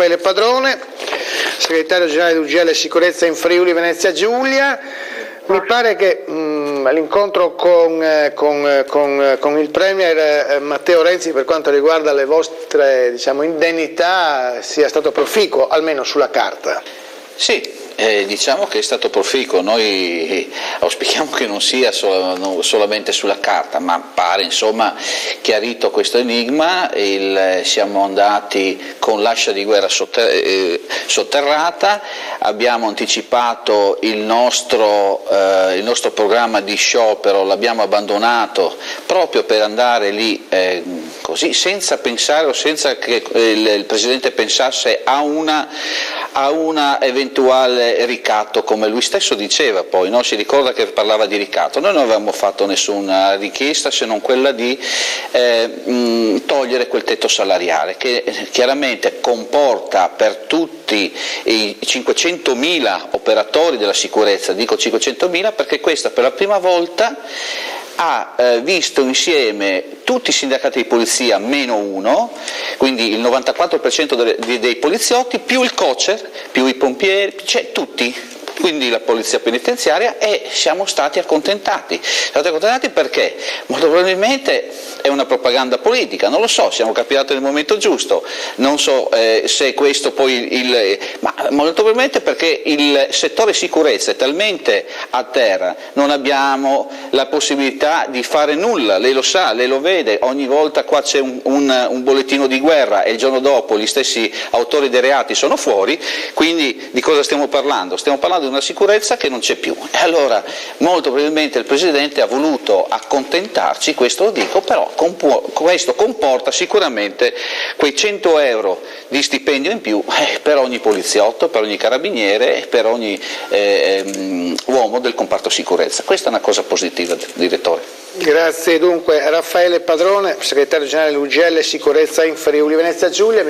Raffaele Padrone, segretario generale dell'UGL Sicurezza in Friuli Venezia Giulia. Mi pare che l'incontro con il Premier Matteo Renzi per quanto riguarda le vostre indennità sia stato proficuo, almeno sulla carta. Sì. Diciamo che è stato proficuo, noi auspichiamo che non sia solamente sulla carta, ma pare insomma chiarito questo enigma, siamo andati con l'ascia di guerra sotterrata, abbiamo anticipato il nostro programma di sciopero, l'abbiama abbandonato proprio per andare lì così, senza pensare o senza che il Presidente pensasse a una eventuale ricatto, come lui stesso diceva poi, no? Si ricorda che parlava di ricatto. Noi non avevamo fatto nessuna richiesta se non quella di togliere quel tetto salariale, che chiaramente comporta per tutti i 500.000 operatori della sicurezza, dico 500.000 perché questa per la prima volta ha visto insieme tutti i sindacati di polizia meno uno, quindi il 94% dei poliziotti, più il COCER, più i pompieri, cioè tutti, quindi la polizia penitenziaria, e siamo stati accontentati. Perché? Molto probabilmente è una propaganda politica, non lo so, siamo capitati nel momento giusto, non so se questo poi ma molto probabilmente perché il settore sicurezza è talmente a terra, non abbiamo la possibilità di fare nulla, lei lo sa, lei lo vede, ogni volta qua c'è un bollettino di guerra e il giorno dopo gli stessi autori dei reati sono fuori, quindi di cosa stiamo parlando? Stiamo parlando di una sicurezza che non c'è più, e allora molto probabilmente il Presidente ha voluto accontentarci, questo lo dico, però questo comporta sicuramente quei 100 euro di stipendio in più per ogni poliziotto, per ogni carabiniere e per ogni uomo del comparto sicurezza. Questa è una cosa positiva, direttore. Grazie dunque a Raffaele Padrone, segretario generale dell'UGL Sicurezza in Friuli Venezia Giulia.